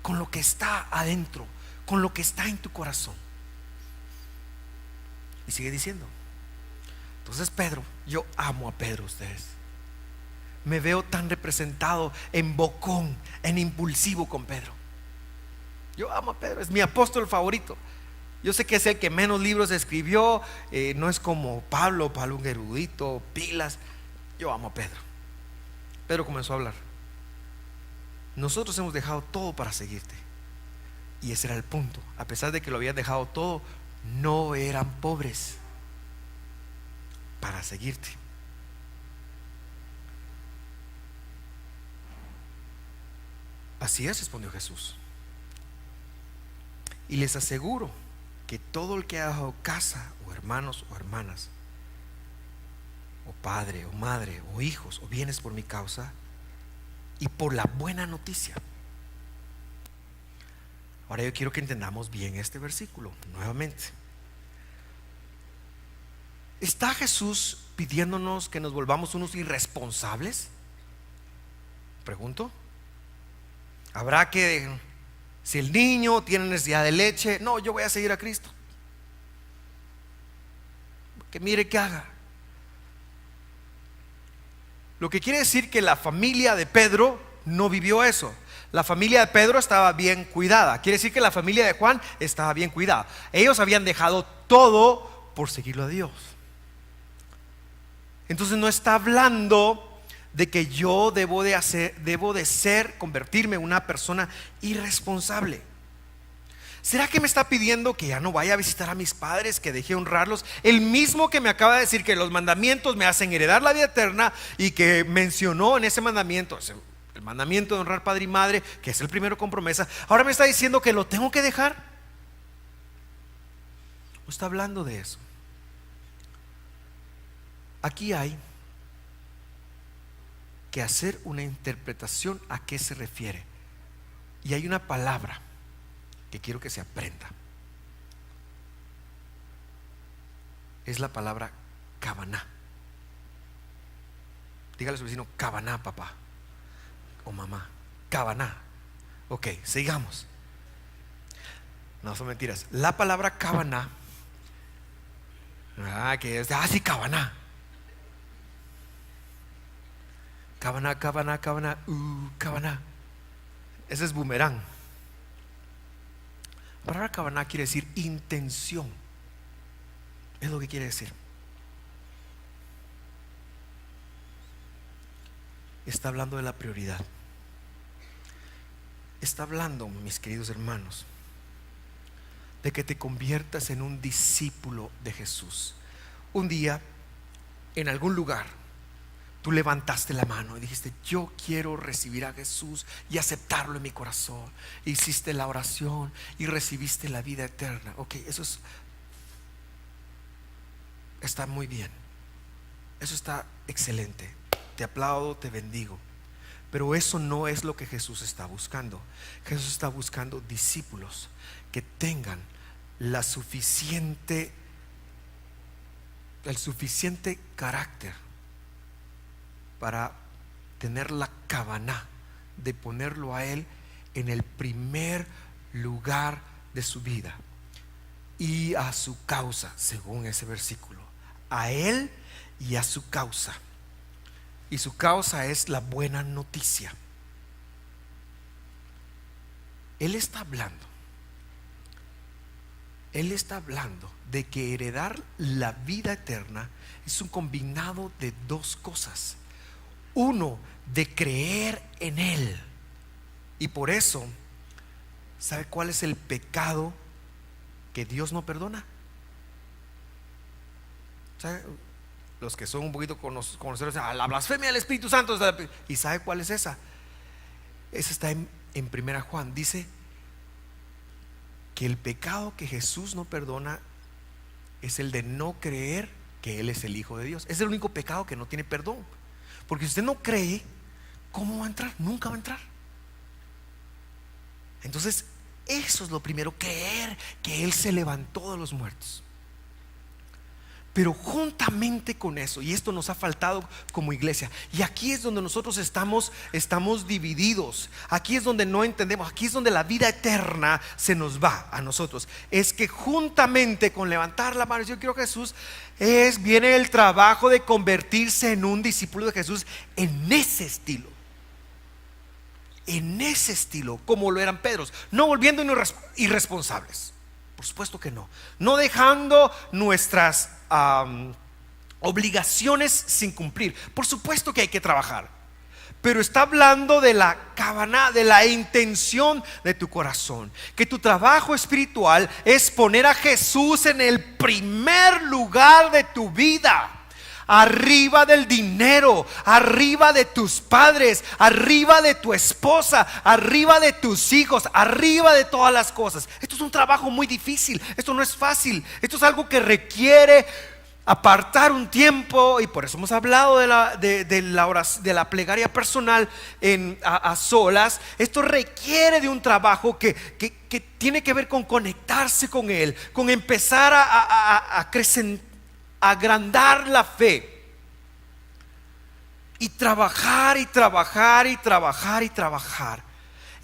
con lo que está adentro, con lo que está en tu corazón. Y sigue diciendo. Entonces Pedro, yo amo a Pedro, ustedes. Me veo tan representado en bocón, en impulsivo con Pedro. Yo amo a Pedro, es mi apóstol favorito. Yo sé que es el que menos libros escribió, no es como Pablo un erudito, pilas. Yo amo a Pedro. Pedro comenzó a hablar. Nosotros hemos dejado todo para seguirte. Y ese era el punto. A pesar de que lo habían dejado todo, no eran pobres para seguirte. Así es, respondió Jesús. Y les aseguro que todo el que ha dejado casa, o hermanos o hermanas, o padre o madre, o hijos o bienes por mi causa y por la buena noticia. Ahora yo quiero que entendamos bien este versículo nuevamente. ¿Está Jesús pidiéndonos que nos volvamos unos irresponsables? Pregunto. ¿Habrá que, si el niño tiene necesidad de leche, no, yo voy a seguir a Cristo, que mire que haga? Lo que quiere decir que la familia de Pedro no vivió eso. La familia de Pedro estaba bien cuidada. Quiere decir que la familia de Juan estaba bien cuidada. Ellos habían dejado todo por seguirlo a Dios. Entonces no está hablando de que yo debo de convertirme en una persona irresponsable. ¿Será que me está pidiendo que ya no vaya a visitar a mis padres, que deje de honrarlos? El mismo que me acaba de decir que los mandamientos me hacen heredar la vida eterna y que mencionó en ese mandamiento, el mandamiento de honrar padre y madre, que es el primero con promesa, ahora me está diciendo que lo tengo que dejar. No está hablando de eso. Aquí hay que hacer una interpretación a qué se refiere. Y hay una palabra que quiero que se aprenda. Es la palabra Kavaná. Dígale a su vecino: Kavaná, papá o mamá. Kavaná. Ok, sigamos. No son mentiras. La palabra Kavaná, que es sí, Kavaná. Kavaná, Kavaná, Kavaná, Kavaná. Ese es boomerang. La palabra Kavaná quiere decir intención. Es lo que quiere decir. Está hablando de la prioridad. Está hablando, mis queridos hermanos, de que te conviertas en un discípulo de Jesús. Un día, en algún lugar, tú levantaste la mano y dijiste: yo quiero recibir a Jesús y aceptarlo en mi corazón. Hiciste la oración y recibiste la vida eterna. Ok, eso está muy bien. Eso está excelente. Te aplaudo, te bendigo. Pero eso no es lo que Jesús está buscando. Jesús está buscando discípulos que tengan el suficiente carácter para tener la Kavaná de ponerlo a Él en el primer lugar de su vida y a su causa, según ese versículo. A Él y a su causa. Y su causa es la buena noticia. Él está hablando de que heredar la vida eterna es un combinado de dos cosas. Uno, de creer en Él. Y por eso, ¿sabe cuál es el pecado que Dios no perdona? ¿Sabe? Los que son un poquito conocedores, la blasfemia del Espíritu Santo. ¿Y sabe cuál es esa? Esa está en 1 Juan. Dice que el pecado que Jesús no perdona es el de no creer que Él es el Hijo de Dios. Es el único pecado que no tiene perdón. Porque si usted no cree, ¿cómo va a entrar? Nunca va a entrar. Entonces, eso es lo primero: creer que Él se levantó de los muertos. Pero juntamente con eso, y esto nos ha faltado como iglesia, y aquí es donde nosotros estamos divididos, aquí es donde no entendemos, aquí es donde la vida eterna se nos va a nosotros. Es que juntamente con levantar la mano y yo quiero a Jesús, viene el trabajo de convertirse en un discípulo de Jesús en ese estilo. En ese estilo, como lo eran Pedros, no volviendo irresponsables. Por supuesto que no. No dejando nuestras obligaciones sin cumplir. Por supuesto que hay que trabajar. Pero está hablando de la Kavaná, de la intención de tu corazón. Que tu trabajo espiritual es poner a Jesús en el primer lugar de tu vida. Arriba del dinero, arriba de tus padres, arriba de tu esposa, arriba de tus hijos, arriba de todas las cosas. Esto es un trabajo muy difícil. Esto no es fácil. Esto es algo que requiere apartar un tiempo. Y por eso hemos hablado de la plegaria personal a solas. Esto requiere de un trabajo que tiene que ver con conectarse con Él, con empezar a crecer, agrandar la fe y trabajar y trabajar y trabajar y trabajar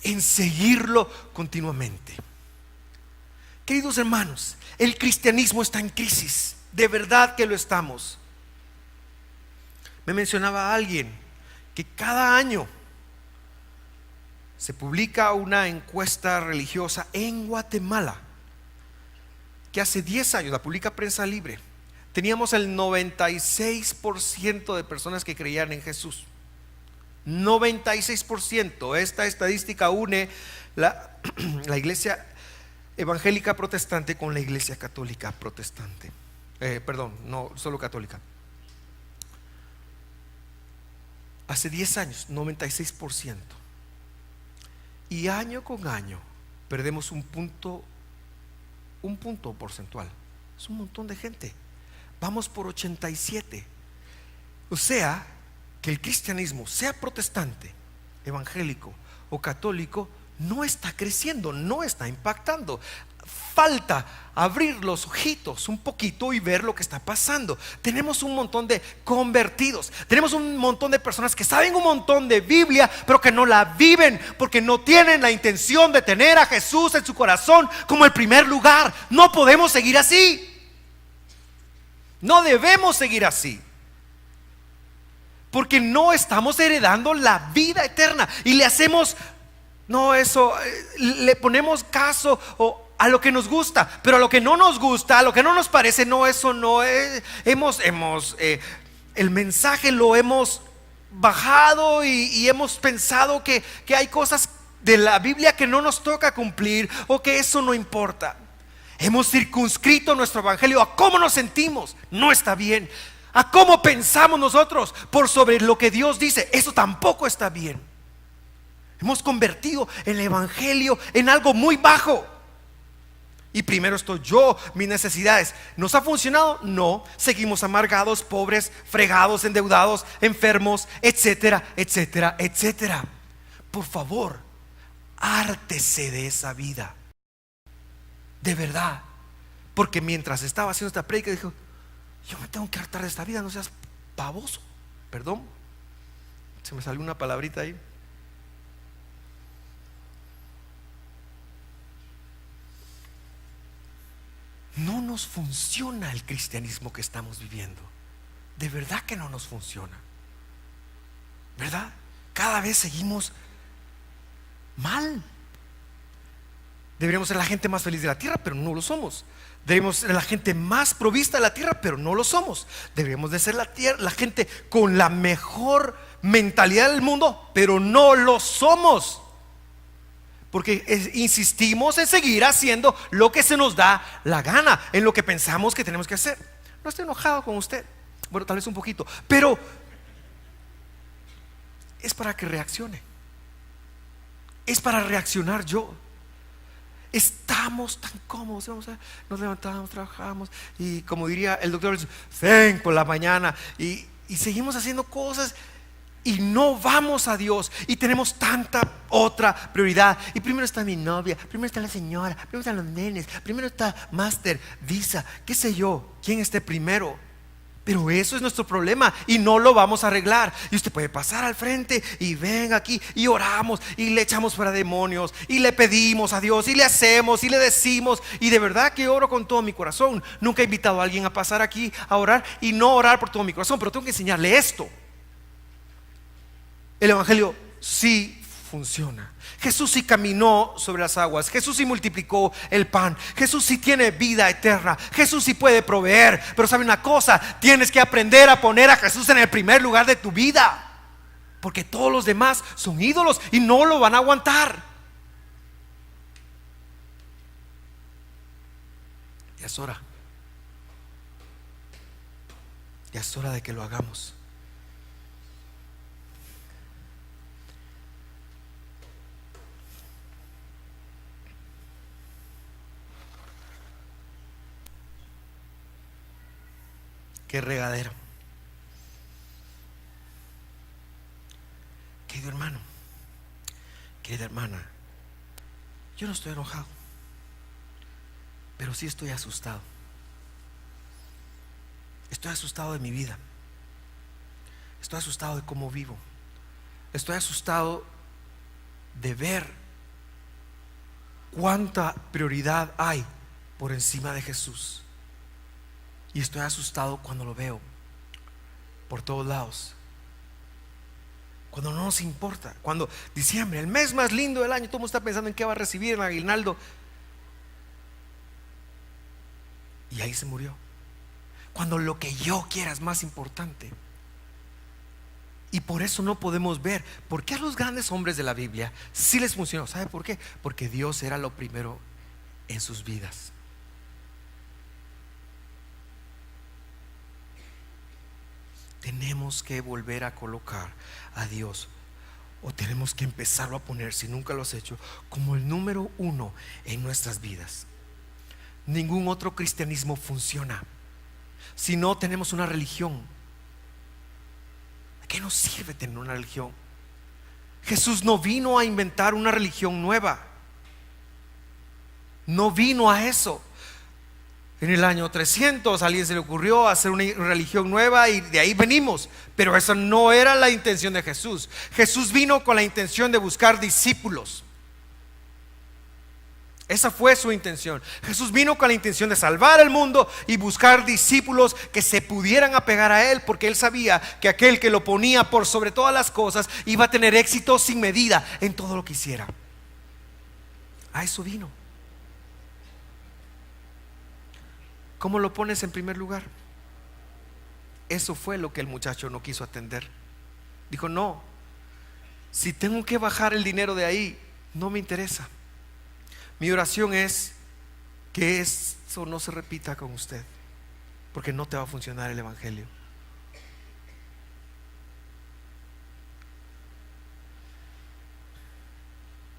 en seguirlo continuamente. Queridos hermanos, el cristianismo está en crisis, de verdad que lo estamos. Me mencionaba alguien que cada año se publica una encuesta religiosa en Guatemala, que hace 10 años la publica Prensa Libre. Teníamos el 96% de personas que creían en Jesús. 96%. Esta estadística une la iglesia evangélica protestante con la iglesia católica protestante. No solo católica. Hace 10 años, 96%. Y año con año perdemos un punto porcentual. Es un montón de gente. Vamos por 87. O sea, que el cristianismo, sea protestante, evangélico o católico, no está creciendo, no está impactando. Falta abrir los ojitos un poquito y ver lo que está pasando. Tenemos un montón de convertidos, tenemos un montón de personas que saben un montón de Biblia, pero que no la viven porque no tienen la intención de tener a Jesús en su corazón como el primer lugar. No podemos seguir así. No debemos seguir así, porque no estamos heredando la vida eterna y le hacemos, no, eso, le ponemos caso a lo que nos gusta, pero a lo que no nos gusta, a lo que no nos parece, no, eso no es. El mensaje lo hemos bajado y hemos pensado que hay cosas de la Biblia que no nos toca cumplir o que eso no importa. Hemos circunscrito nuestro evangelio a cómo nos sentimos. No está bien. A cómo pensamos nosotros por sobre lo que Dios dice. Eso tampoco está bien. Hemos convertido el evangelio en algo muy bajo. Y primero estoy yo, mis necesidades. ¿Nos ha funcionado? No. Seguimos amargados, pobres, fregados, endeudados, enfermos, etcétera, etcétera, etcétera. Por favor, hártese de esa vida. De verdad. Porque mientras estaba haciendo esta prédica, dijo: yo me tengo que hartar de esta vida, no seas baboso. Perdón, se me salió una palabrita ahí. No nos funciona el cristianismo que estamos viviendo. De verdad que no nos funciona. ¿Verdad? Cada vez seguimos mal. Deberíamos ser la gente más feliz de la tierra, pero no lo somos. Deberíamos ser la gente más provista de la tierra, pero no lo somos. Deberíamos de ser la gente con la mejor mentalidad del mundo, pero no lo somos. Porque insistimos en seguir haciendo lo que se nos da la gana, en lo que pensamos que tenemos que hacer. No estoy enojado con usted, bueno, tal vez un poquito, pero es para que reaccione. Es para reaccionar yo. Estamos tan cómodos, nos levantamos, trabajamos y, como diría el doctor, ven por la mañana y seguimos haciendo cosas y no vamos a Dios y tenemos tanta otra prioridad. Y primero está mi novia, primero está la señora, primero están los nenes, primero está Master, Visa, qué sé yo, quién esté primero. Pero eso es nuestro problema y no lo vamos a arreglar. Y usted puede pasar al frente y ven aquí y oramos y le echamos fuera demonios y le pedimos a Dios y le hacemos y le decimos. Y de verdad que oro con todo mi corazón. Nunca he invitado a alguien a pasar aquí a orar y no orar por todo mi corazón, pero tengo que enseñarle esto. El evangelio sí funciona. Jesús sí caminó sobre las aguas. Jesús sí multiplicó el pan. Jesús sí tiene vida eterna. Jesús sí puede proveer. Pero sabe una cosa, tienes que aprender a poner a Jesús en el primer lugar de tu vida, porque todos los demás son ídolos y no lo van a aguantar. Ya es hora. Ya es hora de que lo hagamos. Qué regadero. Querido hermano, querida hermana, yo no estoy enojado, pero sí estoy asustado. Estoy asustado de mi vida. Estoy asustado de cómo vivo. Estoy asustado de ver cuánta prioridad hay por encima de Jesús. Y estoy asustado cuando lo veo por todos lados. Cuando no nos importa. Cuando diciembre, el mes más lindo del año, todo el mundo está pensando en qué va a recibir en aguinaldo. Y ahí se murió. Cuando lo que yo quiera es más importante. Y por eso no podemos ver por qué a los grandes hombres de la Biblia sí les funcionó. ¿Sabe por qué? Porque Dios era lo primero en sus vidas. tenemos que volver a colocar a Dios, o tenemos que empezarlo a poner, si nunca lo has hecho, como el número uno en nuestras vidas. Ningún otro cristianismo funciona si no tenemos una religión. ¿De qué nos sirve tener una religión? Jesús no vino a inventar una religión nueva. No vino a eso. En el año 300 a alguien se le ocurrió hacer una religión nueva y de ahí venimos. Pero esa no era la intención de Jesús. Jesús vino con la intención de buscar discípulos. Esa fue su intención. Jesús vino con la intención de salvar al mundo y buscar discípulos que se pudieran apegar a Él, porque Él sabía que aquel que lo ponía por sobre todas las cosas iba a tener éxito sin medida en todo lo que hiciera. A eso vino. ¿Cómo lo pones en primer lugar? Eso fue lo que el muchacho no quiso atender. Dijo: no, si tengo que bajar el dinero de ahí, no me interesa. Mi oración es que eso no se repita con usted, porque no te va a funcionar el evangelio.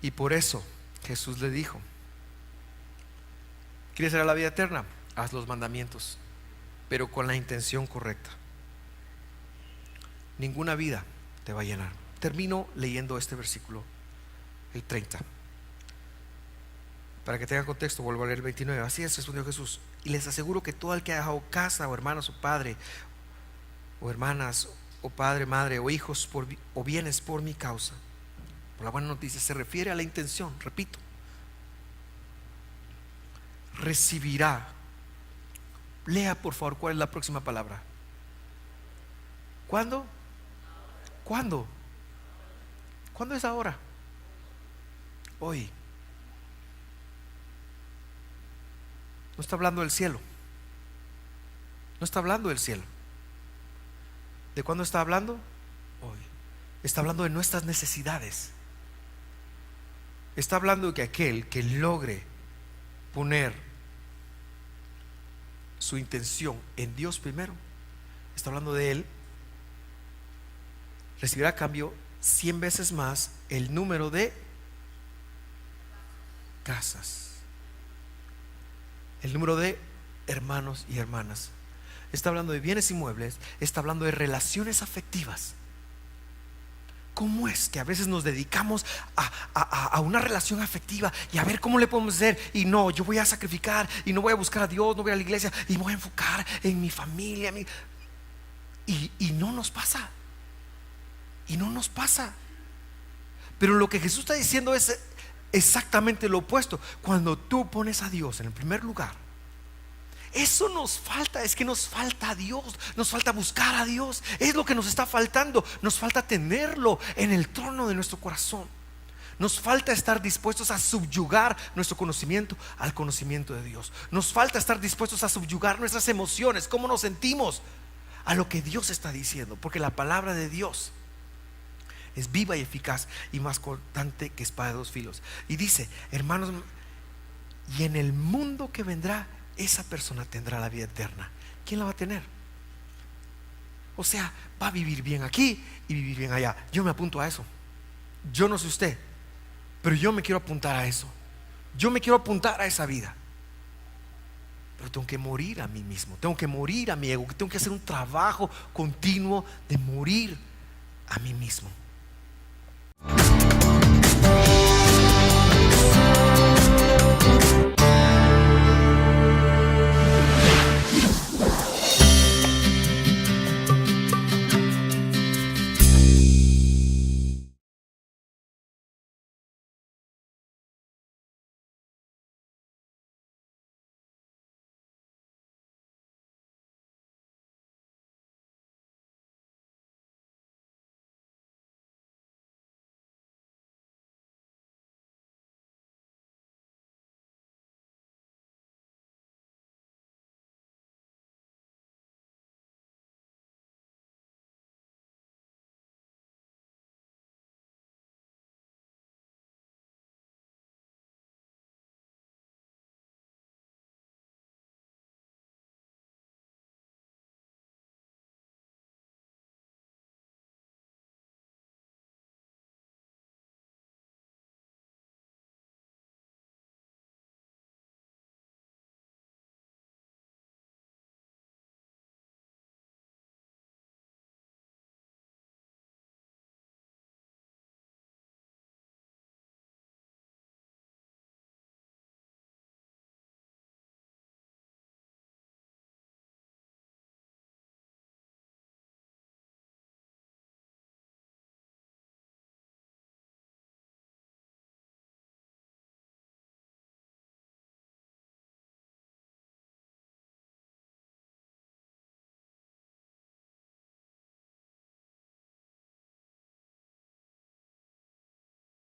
Y por eso Jesús le dijo: ¿quieres ir a la vida eterna? Haz los mandamientos, pero con la intención correcta. Ninguna vida te va a llenar. Termino leyendo este versículo, el 30. Para que tengan contexto, vuelvo a leer el 29. Así es, respondió Jesús: y les aseguro que todo el que ha dejado casa, o hermanos, o padre, o hermanas, o padre, madre, o hijos, o bienes por mi causa, por la buena noticia, se refiere a la intención. Repito, recibirá. Lea por favor cuál es la próxima palabra. ¿Cuándo? ¿Cuándo? ¿Cuándo es ahora? Hoy. No está hablando del cielo. No está hablando del cielo. ¿De cuándo está hablando? Hoy. Está hablando de nuestras necesidades. Está hablando de que aquel que logre poner su intención en Dios primero, está hablando de él, recibirá a cambio 100 veces más el número de casas, el número de hermanos y hermanas. Está hablando de bienes inmuebles, está hablando de relaciones afectivas. ¿Cómo es que a veces nos dedicamos a una relación afectiva y a ver cómo le podemos hacer? Y no, yo voy a sacrificar y no voy a buscar a Dios, no voy a la iglesia y me voy a enfocar en mi familia, y no nos pasa. Y no nos pasa. Pero lo que Jesús está diciendo es exactamente lo opuesto. Cuando tú pones a Dios en el primer lugar, eso nos falta. Es que nos falta a Dios, nos falta buscar a Dios. Es lo que nos está faltando. Nos falta tenerlo en el trono de nuestro corazón. Nos falta estar dispuestos a subyugar nuestro conocimiento al conocimiento de Dios. Nos falta estar dispuestos a subyugar nuestras emociones, cómo nos sentimos, a lo que Dios está diciendo. Porque la palabra de Dios es viva y eficaz y más cortante que espada de dos filos. Y dice: hermanos, y en el mundo que vendrá, esa persona tendrá la vida eterna. ¿Quién la va a tener? O sea, va a vivir bien aquí y vivir bien allá. Yo me apunto a eso. Yo no sé usted, pero yo me quiero apuntar a eso. Yo me quiero apuntar a esa vida. Pero tengo que morir a mí mismo, tengo que morir a mi ego, tengo que hacer un trabajo continuo de morir a mí mismo.